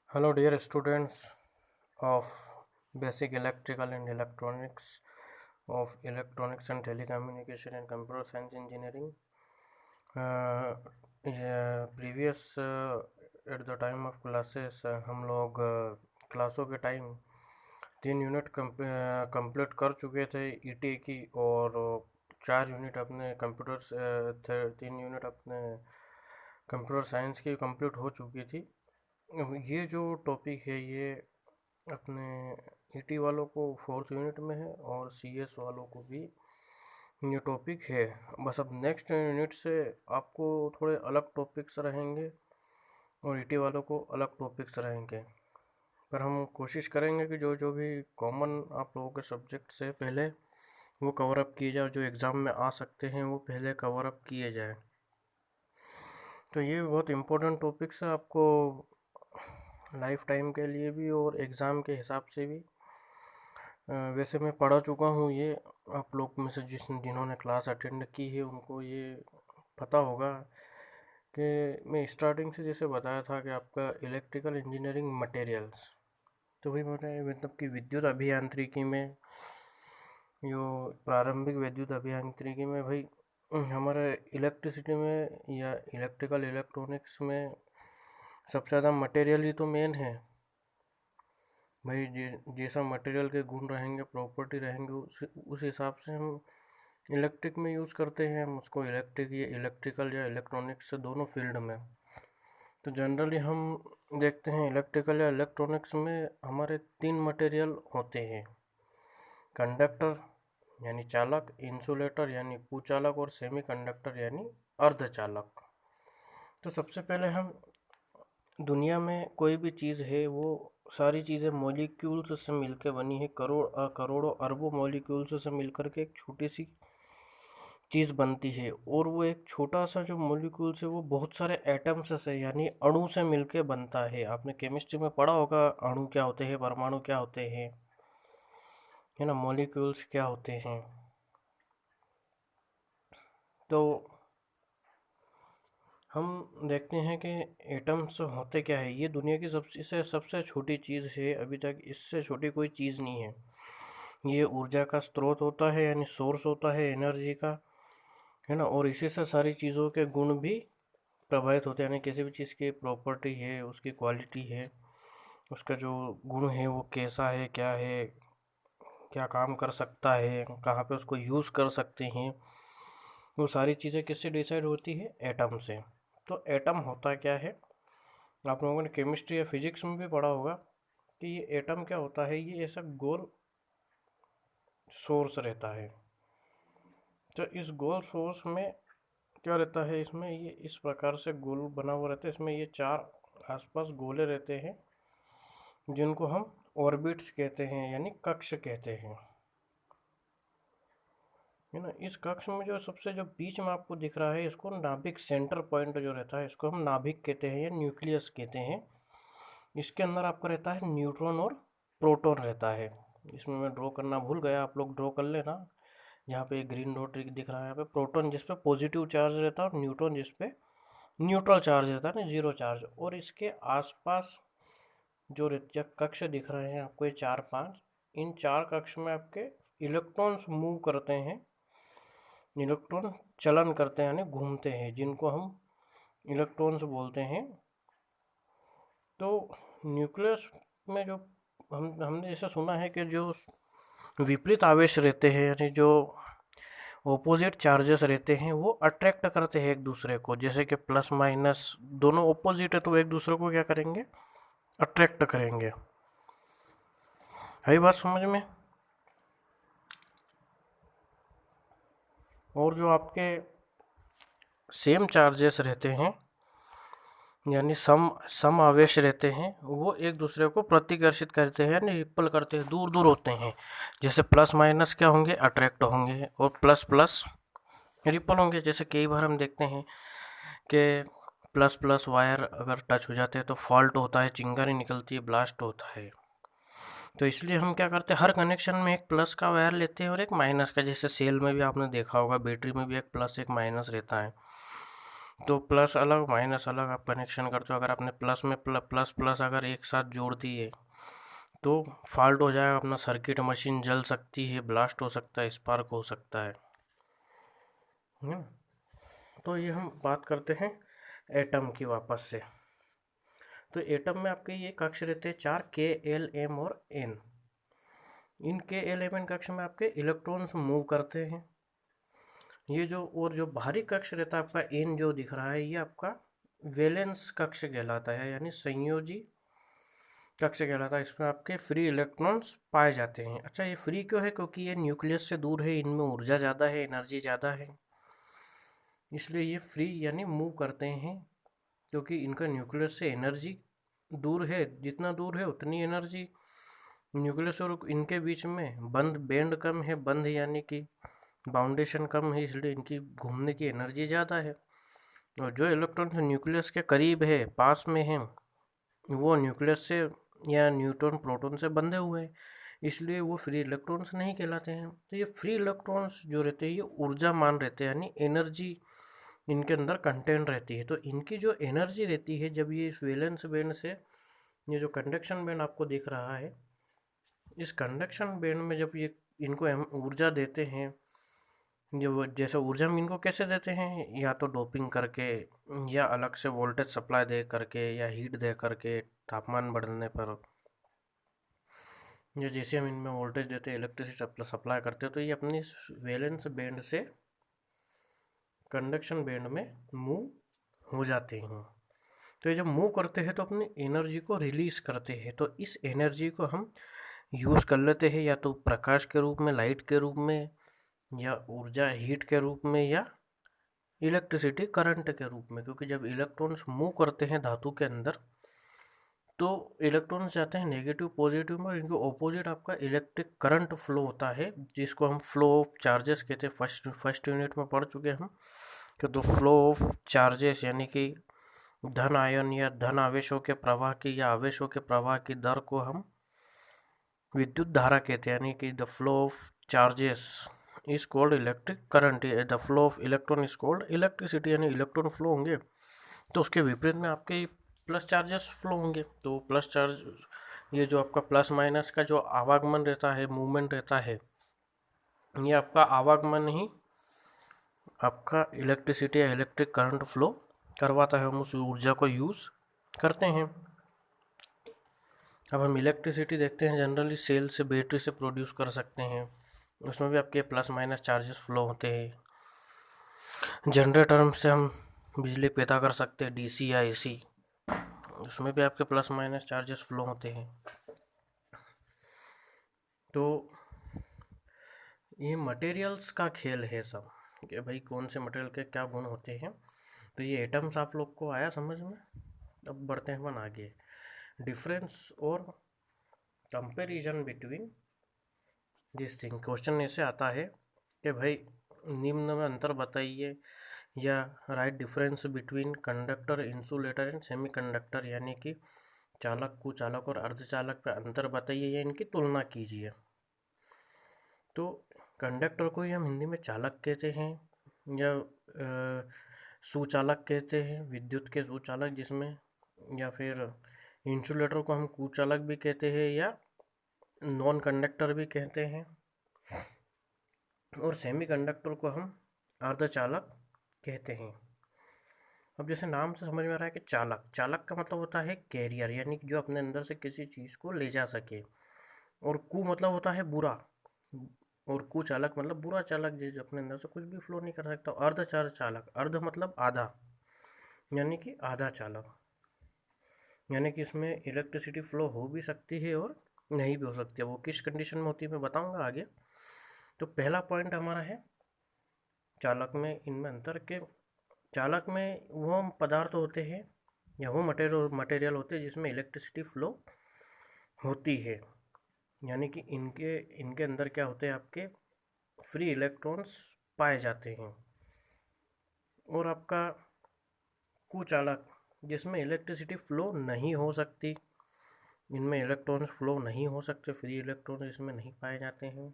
Hello, dear students of Basic Electrical and Electronics of Electronics and Telecommunication and Computer Science Engineering. Previous at the time of classes हम लोग क्लासों के time 3 unit complete कर चुके थे ET की और 4 यूनिट अपने कंप्यूटर थे 3 यूनिट अपने कंप्यूटर साइंस की कंप्लीट हो चुकी थी। ये जो टॉपिक है ये अपने ईटी वालों को 4th यूनिट में है और सीएस वालों को भी ये टॉपिक है। बस अब नेक्स्ट यूनिट से आपको थोड़े अलग टॉपिक्स रहेंगे और ईटी वालों को अलग टॉपिक्स रहेंगे, पर हम कोशिश करेंगे कि जो जो भी कॉमन आप लोगों के सब्जेक्ट से पहले वो कवर अप किए जाए, जो एग्ज़ाम में आ सकते हैं वो पहले कवर अप किए जाए। तो ये बहुत इम्पोर्टेंट टॉपिक्स है आपको लाइफ टाइम के लिए भी और एग्ज़ाम के हिसाब से भी। वैसे मैं पढ़ा चुका हूँ ये, आप लोग में से जिन्होंने क्लास अटेंड की है उनको ये पता होगा कि मैं स्टार्टिंग से जैसे बताया था कि आपका इलेक्ट्रिकल इंजीनियरिंग मटेरियल्स, तो वही बताया मतलब कि विद्युत अभियांत्रिकी में जो प्रारंभिक विद्युत अभियांत्रिकी में भाई हमारे इलेक्ट्रिसिटी में या इलेक्ट्रिकल इलेक्ट्रॉनिक्स में सबसे ज़्यादा मटेरियल ही तो मेन है भाई। जैसा मटेरियल के गुण रहेंगे, प्रॉपर्टी रहेंगे, उस हिसाब से हम इलेक्ट्रिक में यूज़ करते हैं हम उसको, इलेक्ट्रिक या इलेक्ट्रिकल या इलेक्ट्रॉनिक्स से दोनों फील्ड में। तो जनरली हम देखते हैं इलेक्ट्रिकल या इलेक्ट्रॉनिक्स में हमारे 3 मटेरियल होते हैं, कंडक्टर यानी चालक, इंसुलेटर यानी कुचालक और सेमीकंडक्टर यानी अर्धचालक। तो सबसे पहले हम दुनिया में कोई भी चीज़ है वो सारी चीज़ें मॉलिक्यूल्स से मिलकर बनी है, करोड़ों अरबों मॉलिक्यूल्स से मिलकर के एक छोटी सी चीज़ बनती है, और वो एक छोटा सा जो मॉलिक्यूल्स है वो बहुत सारे एटम्स से यानी अणु से मिलके बनता है। आपने केमिस्ट्री में पढ़ा होगा अणु क्या होते हैं, परमाणु क्या होते हैं, है ना, मॉलिक्यूल्स क्या होते हैं। तो हम देखते हैं कि एटम्स होते क्या है। ये दुनिया की सबसे छोटी चीज़ है, अभी तक इससे छोटी कोई चीज़ नहीं है। ये ऊर्जा का स्रोत होता है यानी सोर्स होता है एनर्जी का, है ना, और इसी से सारी चीज़ों के गुण भी प्रभावित होते हैं, यानी किसी भी चीज़ की प्रॉपर्टी है, उसकी क्वालिटी है, उसका जो गुण है वो कैसा है, क्या है, क्या काम कर सकता है, कहाँ पे उसको यूज़ कर सकते हैं, वो सारी चीज़ें किससे डिसाइड होती है, एटम से। तो एटम होता क्या है, आप लोगों ने केमिस्ट्री या फिजिक्स में भी पढ़ा होगा कि ये एटम क्या होता है। ये ऐसा गोल सोर्स रहता है। तो इस गोल सोर्स में क्या रहता है, इसमें ये इस प्रकार से गोल बना हुआ रहता है, इसमें ये 4 आसपास गोले रहते हैं जिनको हम ऑर्बिट्स कहते हैं यानी कक्ष कहते हैं, है ना। इस कक्ष में जो सबसे जो बीच में आपको दिख रहा है इसको नाभिक, सेंटर पॉइंट जो रहता है इसको हम नाभिक कहते हैं या न्यूक्लियस कहते हैं। इसके अंदर आपका रहता है न्यूट्रॉन और प्रोटॉन रहता है। इसमें मैं ड्रॉ करना भूल गया, आप लोग ड्रॉ कर लेना। यहाँ पे ग्रीन डॉट दिख रहा है, यहाँ पे प्रोटॉन जिस पे पॉजिटिव चार्ज रहता है और न्यूट्रॉन जिस पे न्यूट्रल चार्ज रहता है ना, जीरो चार्ज। और इसके आसपास जो कक्ष दिख रहे हैं आपको, ये 4-5, इन 4 कक्ष में आपके इलेक्ट्रॉन्स मूव करते हैं, इलेक्ट्रॉन चलन करते हैं यानी घूमते हैं, जिनको हम इलेक्ट्रॉन्स बोलते हैं। तो न्यूक्लियस में जो हमने जैसे सुना है कि जो विपरीत आवेश रहते हैं यानी जो ऑपोजिट चार्जेस रहते हैं वो अट्रैक्ट करते हैं एक दूसरे को, जैसे कि प्लस माइनस दोनों ऑपोजिट है तो एक दूसरे को क्या करेंगे, अट्रैक्ट करेंगे। है बात समझ में। और जो आपके सेम चार्जेस रहते हैं यानी सम आवेश रहते हैं वो एक दूसरे को प्रतिकर्षित करते हैं यानी रिपल करते हैं, दूर दूर होते हैं। जैसे प्लस माइनस क्या होंगे, अट्रैक्ट होंगे, और प्लस प्लस रिपल होंगे। जैसे कई बार हम देखते हैं कि प्लस प्लस वायर अगर टच हो जाते हैं तो फॉल्ट होता है, चिंगारी निकलती है, ब्लास्ट होता है। तो इसलिए हम क्या करते हैं, हर कनेक्शन में एक प्लस का वायर लेते हैं और एक माइनस का। जैसे सेल में भी आपने देखा होगा, बैटरी में भी एक प्लस एक माइनस रहता है। तो प्लस अलग माइनस अलग आप कनेक्शन करते हो। अगर आपने प्लस में प्लस प्लस अगर एक साथ जोड़ दिए तो फॉल्ट हो जाएगा, अपना सर्किट मशीन जल सकती है, ब्लास्ट हो सकता है, स्पार्क हो सकता है ना। तो ये हम बात करते हैं एटम की वापस से। तो एटम में आपके ये कक्ष रहते हैं 4, के, एल, एम और एन। इन के, एल, एम, एन कक्ष में आपके इलेक्ट्रॉन्स मूव करते हैं। ये जो और जो बाहरी कक्ष रहता है आपका एन जो दिख रहा है, ये आपका वैलेंस कक्ष कहलाता है, यानी संयोजी कक्ष कहलाता है। इसमें आपके फ्री इलेक्ट्रॉन्स पाए जाते हैं। अच्छा, ये फ्री क्यों है? क्योंकि ये न्यूक्लियस से दूर है, इनमें ऊर्जा ज़्यादा है, एनर्जी ज़्यादा है, इसलिए ये फ्री यानी मूव करते हैं। क्योंकि इनका न्यूक्लियस से एनर्जी दूर है, जितना दूर है उतनी एनर्जी। न्यूक्लियस और इनके बीच में बंद बैंड कम है, बंद यानी कि बाउंडेशन कम है, इसलिए इनकी घूमने की एनर्जी ज़्यादा है। और जो इलेक्ट्रॉन न्यूक्लियस के करीब है, पास में है, वो न्यूक्लियस से या न्यूट्रॉन प्रोटॉन से बंधे हुए हैं, इसलिए वो फ्री इलेक्ट्रॉन्स नहीं कहलाते हैं। तो ये फ्री इलेक्ट्रॉन्स जो रहते हैं ये ऊर्जा मान रहते हैं, यानी एनर्जी इनके अंदर कंटेंट रहती है। तो इनकी जो एनर्जी रहती है, जब ये इस वैलेंस बैंड से, ये जो कंडक्शन बैंड आपको दिख रहा है, इस कंडक्शन बैंड में जब ये इनको हम ऊर्जा देते हैं, जो जैसे ऊर्जा हम इनको कैसे देते हैं, या तो डोपिंग करके, या अलग से वोल्टेज सप्लाई दे करके, या हीट दे करके तापमान बढ़ने पर, या जैसे हम इनमें वोल्टेज देते हैं, इलेक्ट्रिसिटी सप्लाई करते हैं, तो ये अपनी वैलेंस बैंड से कंडक्शन बैंड में मूव हो जाते हैं। तो ये जब मूव करते हैं तो अपनी एनर्जी को रिलीज करते हैं। तो इस एनर्जी को हम यूज़ कर लेते हैं, या तो प्रकाश के रूप में, लाइट के रूप में, या ऊर्जा हीट के रूप में, या इलेक्ट्रिसिटी करंट के रूप में। क्योंकि जब इलेक्ट्रॉन्स मूव करते हैं धातु के अंदर, तो इलेक्ट्रॉन्स जाते हैं नेगेटिव पॉजिटिव में, और इनके ऑपोजिट आपका इलेक्ट्रिक करंट फ्लो होता है, जिसको हम फ्लो ऑफ चार्जेस कहते हैं। फर्स्ट यूनिट में पढ़ चुके हैं हम कि तो फ्लो ऑफ चार्जेस यानी कि धन आयन या धन आवेशों के प्रवाह की या आवेशों के प्रवाह की दर को हम विद्युत धारा कहते हैं, यानी कि the flow of charges is called electric current, the flow of electron is called electricity, यानी इलेक्ट्रॉन फ्लो होंगे तो उसके विपरीत में आपके प्लस चार्जेस फ्लो होंगे। तो प्लस चार्ज, ये जो आपका प्लस माइनस का जो आवागमन रहता है, मूवमेंट रहता है, ये आपका आवागमन ही आपका इलेक्ट्रिसिटी या इलेक्ट्रिक करंट फ्लो करवाता है। हम उस ऊर्जा को यूज़ करते हैं। अब हम इलेक्ट्रिसिटी देखते हैं, जनरली सेल से, बैटरी से प्रोड्यूस कर सकते हैं। उसमें भी आपके प्लस माइनस चार्जेस फ्लो होते हैं। जनरेटर से हम बिजली पैदा कर सकते हैं, डीसी या एसी, उसमें भी आपके प्लस माइनस चार्जेस फ्लो होते हैं। तो ये मटेरियल्स का खेल है सब, कि भाई कौन से मटेरियल के क्या गुण होते हैं। तो ये एटम्स आप लोग को आया समझ में। अब बढ़ते हैं अपन आगे। डिफरेंस और comparison between this thing. Question ऐसे आता है कि भाई निम्न में अंतर बताइए, या right difference between conductor, insulator and semiconductor, यानी कि चालक, कुचालक और अर्धचालक पे अंतर बताइए या इनकी तुलना कीजिए। तो कंडक्टर को ही हम हिंदी में चालक कहते हैं, या सुचालक कहते हैं, विद्युत के सुचालक जिसमें, या फिर इंसुलेटर को हम कुचालक भी कहते हैं या नॉन कंडक्टर भी कहते हैं, और सेमीकंडक्टर को हम अर्धचालक कहते हैं। अब जैसे नाम से समझ में आ रहा है कि चालक, चालक का मतलब होता है कैरियर, यानी जो अपने अंदर से किसी चीज़ को ले जा सके। और कु मतलब होता है बुरा, और कुचालक मतलब बुरा चालक, जो अपने अंदर से कुछ भी फ्लो नहीं कर सकता। अर्धचालक, अर्ध मतलब आधा, यानी कि आधा चालक, यानी कि इसमें इलेक्ट्रिसिटी फ्लो हो भी सकती है और नहीं भी हो सकती है। वो किस कंडीशन में होती है मैं बताऊंगा आगे। तो पहला पॉइंट हमारा है चालक में, इनमें अंतर के, चालक में वो पदार्थ होते हैं या वो मटेरियल होते हैं जिसमें इलेक्ट्रिसिटी फ्लो होती है, यानी कि इनके इनके अंदर क्या होते हैं, आपके फ्री इलेक्ट्रॉन्स पाए जाते हैं। और आपका कुचालक, जिसमें इलेक्ट्रिसिटी फ्लो नहीं हो सकती, इनमें इलेक्ट्रॉन्स फ्लो नहीं हो सकते, फ्री इलेक्ट्रॉन्स इसमें नहीं पाए जाते हैं।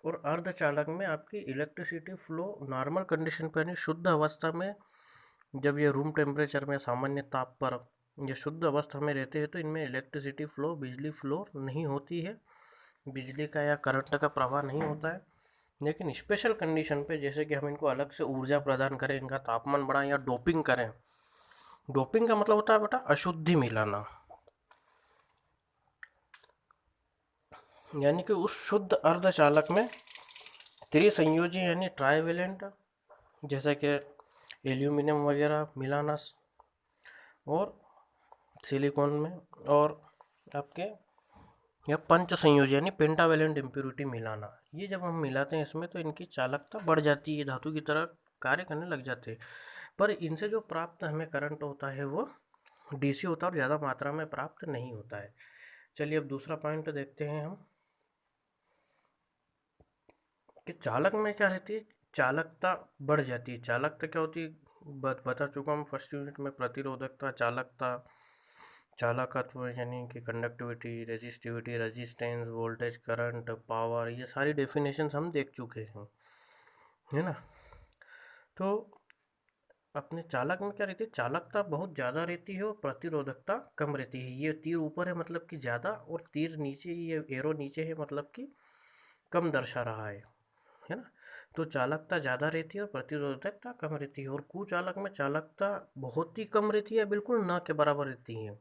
और अर्धचालक में आपकी इलेक्ट्रिसिटी फ्लो नॉर्मल कंडीशन पर, यानी शुद्ध अवस्था में जब ये रूम टेम्परेचर में सामान्य ताप पर ये शुद्ध अवस्था में रहते हैं तो इनमें इलेक्ट्रिसिटी फ्लो, बिजली फ्लो नहीं होती है, बिजली का या करंट का प्रवाह नहीं होता है। लेकिन स्पेशल कंडीशन पे, जैसे कि हम इनको अलग से ऊर्जा प्रदान करें, इनका तापमान बढ़ाएं या डोपिंग करें। डोपिंग का मतलब होता है बेटा अशुद्धि मिलाना, यानी कि उस शुद्ध अर्धचालक में त्रिसंयोजी यानी ट्राइवेलेंट, जैसे कि एल्यूमिनियम वगैरह मिलाना, और सिलिकॉन में, और आपके या पंच संयोजी यानी पेंटावेलेंट इम्प्योरिटी मिलाना। ये जब हम मिलाते हैं इसमें तो इनकी चालकता बढ़ जाती है, धातु की तरह कार्य करने लग जाते हैं। पर इनसे जो प्राप्त हमें करंट होता है वो डीसी होता है और ज़्यादा मात्रा में प्राप्त नहीं होता है। चलिए अब दूसरा पॉइंट देखते हैं हम कि चालक में क्या रहती है, चालकता बढ़ जाती है। चालकता क्या होती है बता चुका हूँ फर्स्ट यूनिट में, प्रतिरोधकता, चालकता, चालकत्व यानी कि conductivity, resistivity, resistance, voltage, current, power, ये सारी डेफिनेशंस हम देख चुके हैं, है ना। तो अपने चालक में क्या रहती है, चालकता बहुत ज़्यादा रहती है और प्रतिरोधकता कम रहती है। ये तीर ऊपर है मतलब कि ज़्यादा, और तीर नीचे, ये एरो नीचे है मतलब कि कम दर्शा रहा है ना। तो चालकता ज़्यादा रहती है और प्रतिरोधकता कम रहती है। और कुचालक में चालकता बहुत ही कम रहती है, बिल्कुल ना के बराबर रहती है।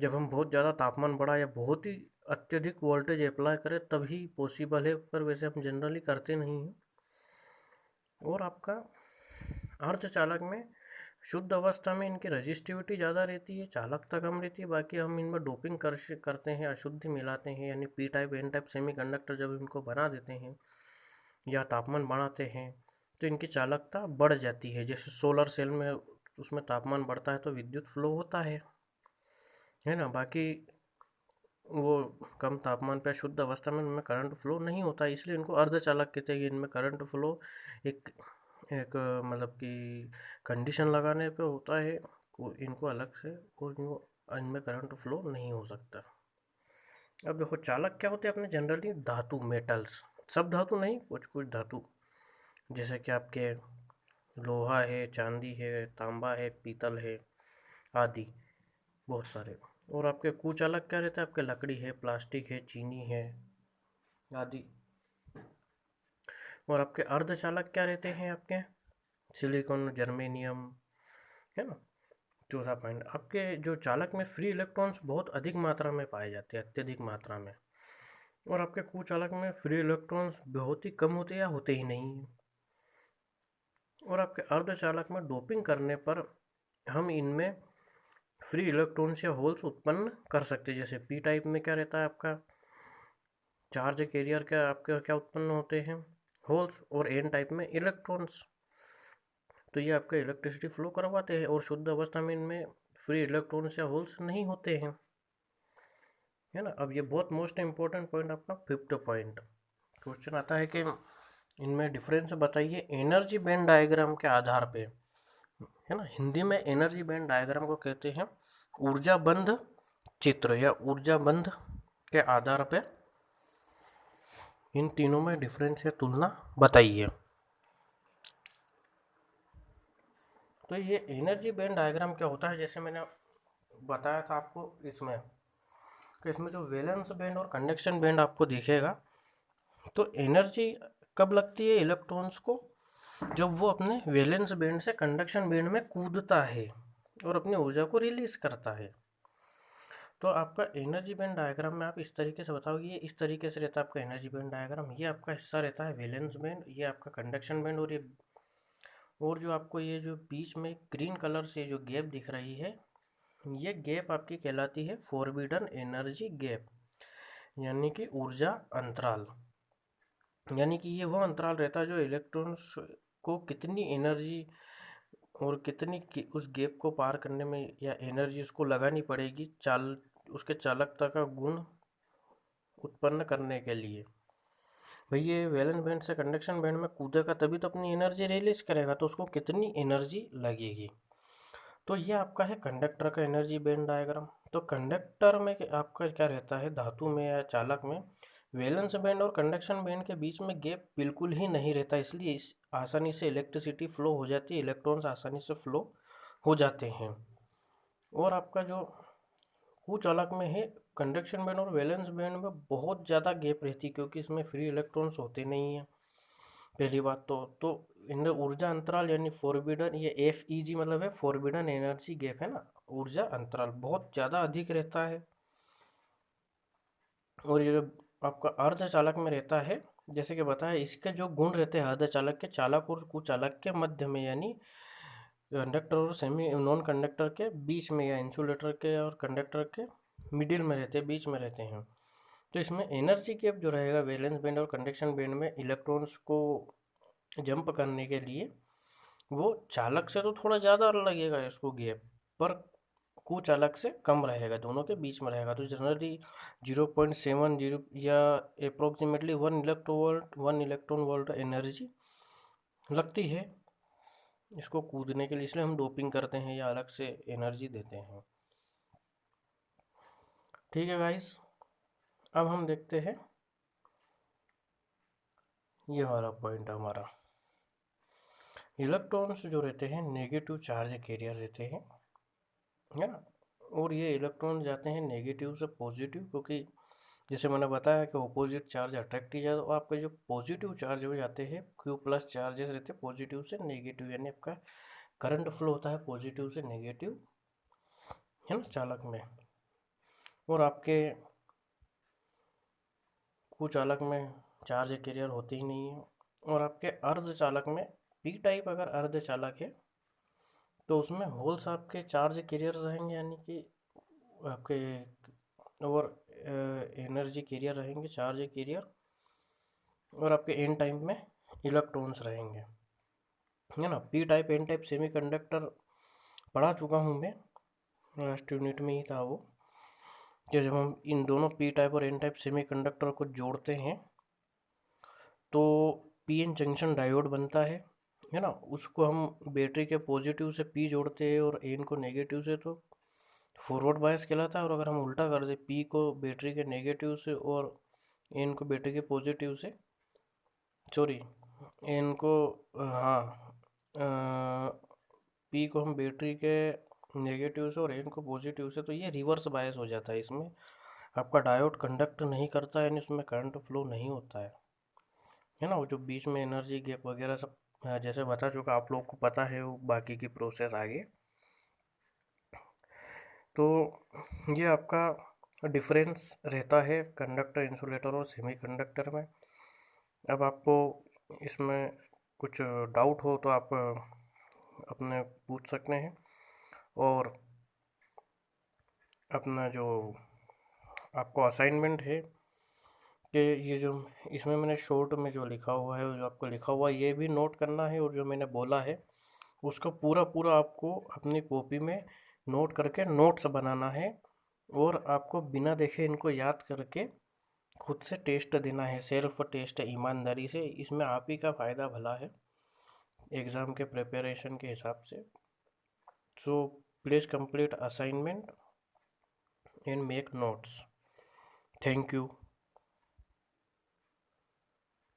जब हम बहुत ज़्यादा तापमान बढ़ा या बहुत ही अत्यधिक वोल्टेज अप्लाई करें तभी पॉसिबल है, पर वैसे हम जनरली करते नहीं हैं। और आपका अर्धचालक में शुद्ध अवस्था में इनकी रजिस्टिविटी ज़्यादा रहती है, चालकता कम रहती है। बाकी हम इनमें डोपिंग करते हैं, अशुद्धि मिलाते हैं, यानी P type N type semiconductor जब इनको बना देते हैं या तापमान बढ़ाते हैं तो इनकी चालकता बढ़ जाती है। जैसे सोलर सेल में उसमें तापमान बढ़ता है तो विद्युत फ्लो होता है ना। बाकी वो कम तापमान पर शुद्ध अवस्था में इनमें करंट फ्लो नहीं होता, इसलिए इनको अर्धचालक कहते हैं। इनमें करंट फ्लो एक एक मतलब कि कंडीशन लगाने पे होता है, इनको अलग से, और इनमें करंट फ्लो नहीं हो सकता। अब देखो चालक क्या होते हैं अपने जनरली, धातु, मेटल्स, सब धातु नहीं, कुछ कुछ धातु, जैसे कि आपके लोहा है, चांदी है, तांबा है, पीतल है आदि, बहुत सारे। और आपके कुचालक क्या रहता है, आपके लकड़ी है, प्लास्टिक है, चीनी है आदि। और आपके अर्धचालक क्या रहते हैं, आपके सिलिकॉन, जर्मेनियम, है ना। चौथा पॉइंट, आपके जो चालक में फ्री इलेक्ट्रॉन्स बहुत अधिक मात्रा में पाए जाते हैं, अत्यधिक मात्रा में। और आपके कुचालक में फ्री इलेक्ट्रॉन्स बहुत ही कम होते या होते ही नहीं। और आपके अर्धचालक में डोपिंग करने पर हम इनमें फ्री इलेक्ट्रॉन्स या होल्स उत्पन्न कर सकते हैं। जैसे पी टाइप में क्या रहता है, आपका चार्ज कैरियर क्या आपके क्या उत्पन्न होते हैं, होल्स, और एन टाइप में इलेक्ट्रॉन्स। तो ये आपका इलेक्ट्रिसिटी फ्लो करवाते हैं, और शुद्ध अवस्था में इनमें फ्री इलेक्ट्रॉन्स या होल्स नहीं होते हैं, है ना। अब ये बहुत मोस्ट इंपॉर्टेंट पॉइंट आपका फिफ्थ पॉइंट, क्वेश्चन आता है कि इनमें डिफरेंस बताइए एनर्जी बैंड डायग्राम के आधार पे, है ना। हिंदी में एनर्जी बैंड डायग्राम को कहते हैं ऊर्जा बंध चित्र, या ऊर्जा बंध के आधार पे इन तीनों में डिफरेंस या तुलना बताइए। तो ये एनर्जी बैंड डायग्राम क्या होता है, जैसे मैंने बताया था आपको इसमें, कि इसमें जो वैलेंस बैंड और कंडक्शन बैंड आपको दिखेगा, तो एनर्जी कब लगती है इलेक्ट्रॉन्स को, जब वो अपने वैलेंस बैंड से कंडक्शन बैंड में कूदता है और अपनी ऊर्जा को रिलीज करता है। तो आपका एनर्जी बैंड डायग्राम में आप इस तरीके से बताओगे, ये इस तरीके से रहता है आपका एनर्जी बैंड डायग्राम। ये आपका हिस्सा रहता है वैलेंस बैंड, ये आपका कंडक्शन बैंड, और जो आपको ये जो बीच में ग्रीन कलर से जो गैप दिख रही है, ये गैप आपकी कहलाती है फॉरबिडन एनर्जी गैप, यानी कि ऊर्जा अंतराल। यानी कि ये वो अंतराल रहता है जो इलेक्ट्रॉन्स को कितनी एनर्जी और उस गैप को पार करने में या एनर्जी उसको लगानी पड़ेगी उसके चालकता का गुण उत्पन्न करने के लिए। भाई ये वैलेंस बैंड से कंडक्शन बैंड में कूदेगा तभी तो अपनी एनर्जी रिलीज करेगा, तो उसको कितनी एनर्जी लगेगी। तो ये आपका है कंडक्टर का एनर्जी बैंड डायग्राम। तो कंडक्टर में आपका क्या रहता है, धातु में या चालक में वैलेंस बैंड और कंडक्शन बैंड के बीच में गैप बिल्कुल ही नहीं रहता, इसलिए इस आसानी से इलेक्ट्रिसिटी फ्लो हो जाती है, इलेक्ट्रॉन्स आसानी से फ्लो हो जाते हैं। और आपका जो कुचालक में है, कंडक्शन बैंड और वैलेंस बैंड में बहुत ज़्यादा गैप रहती है, क्योंकि इसमें फ्री इलेक्ट्रॉन्स होते नहीं हैं पहली बात तो इनमें ऊर्जा अंतराल यानी फॉरबिडन, ये FEG मतलब है फॉरबिडन एनर्जी गैप है ना, ऊर्जा अंतराल बहुत ज़्यादा अधिक रहता है। और ये आपका अर्धचालक में रहता है, जैसे कि बताया, इसके जो गुण रहते हैं अर्धचालक के, चालक और कुचालक के मध्य में, यानी कंडक्टर और सेमी नॉन कंडक्टर के बीच में, या इंसुलेटर के और कंडक्टर के मिडिल में रहते हैं, बीच में रहते हैं। तो इसमें एनर्जी गैप जो रहेगा वैलेंस बैंड और कंडक्शन बैंड में, इलेक्ट्रॉन्स को जंप करने के लिए वो चालक से तो थोड़ा ज़्यादा लगेगा इसको गैप, पर कुचालक से कम रहेगा, दोनों के बीच में रहेगा। तो जनरली 0.70 या अप्रोक्सीमेटली 1 इलेक्ट्रॉन वोल्ट एनर्जी लगती है इसको कूदने के लिए, इसलिए हम डोपिंग करते हैं या अलग से एनर्जी देते हैं। ठीक है गाइस, अब हम देखते हैं ये वाला पॉइंट हमारा, इलेक्ट्रॉन्स जो रहते हैं नेगेटिव चार्ज कैरियर रहते हैं, है ना। और ये इलेक्ट्रॉन जाते हैं नेगेटिव से पॉजिटिव, क्योंकि जैसे मैंने बताया कि ऑपोजिट चार्ज अट्रैक्ट ही जाता है। आपके जो पॉजिटिव चार्ज हो जाते हैं, Q+ चार्जेस रहते हैं पॉजिटिव से नेगेटिव, यानी आपका करंट फ्लो होता है पॉजिटिव से नेगेटिव, है ना, चालक में। और आपके कुचालक में चार्ज कैरियर होते ही नहीं है। और आपके अर्धचालक में P टाइप अगर अर्धचालक है तो उसमें होल्स आपके चार्ज कैरियर रहेंगे, यानी कि आपके और एनर्जी कैरियर रहेंगे, चार्ज कैरियर। और आपके एन टाइप में इलेक्ट्रॉन्स रहेंगे, है ना। P type N type semiconductor पढ़ा चुका हूँ मैं, लास्ट यूनिट में ही था वो, कि जब हम इन दोनों P टाइप और N टाइप सेमीकंडक्टर को जोड़ते हैं तो PN जंक्शन डायोड बनता है ना। उसको हम बैटरी के पॉजिटिव से P जोड़ते हैं और N को नेगेटिव से, तो फॉरवर्ड बायस कहलाता है। और अगर हम उल्टा कर दें, P को बैटरी के नेगेटिव से और N को बैटरी के पॉजिटिव से, सॉरी N को, हाँ, P को हम बैटरी के नेगेटिव से और N को पॉजिटिव से, तो ये रिवर्स बायस हो जाता है। इसमें आपका डायोड कंडक्ट नहीं करता है, यानी उसमें करंट फ्लो नहीं होता है ना। वो जो बीच में एनर्जी गैप वगैरह सब जैसे बता चुका, आप लोग को पता है वो बाकी की प्रोसेस आगे। तो ये आपका डिफरेंस रहता है कंडक्टर, इंसुलेटर और सेमीकंडक्टर में। अब आपको इसमें कुछ डाउट हो तो आप अपने पूछ सकते हैं। और अपना जो आपको असाइनमेंट है कि ये जो इसमें मैंने शॉर्ट में जो लिखा हुआ है, जो आपको लिखा हुआ है, ये भी नोट करना है। और जो मैंने बोला है उसको पूरा पूरा आपको अपनी कॉपी में नोट करके नोट्स बनाना है। और आपको बिना देखे इनको याद करके खुद से टेस्ट देना है, सेल्फ टेस्ट, ईमानदारी से। इसमें आप ही का फ़ायदा भला है एग्ज़ाम के प्रिपरेशन के हिसाब से। So please complete assignment and make notes. Thank you.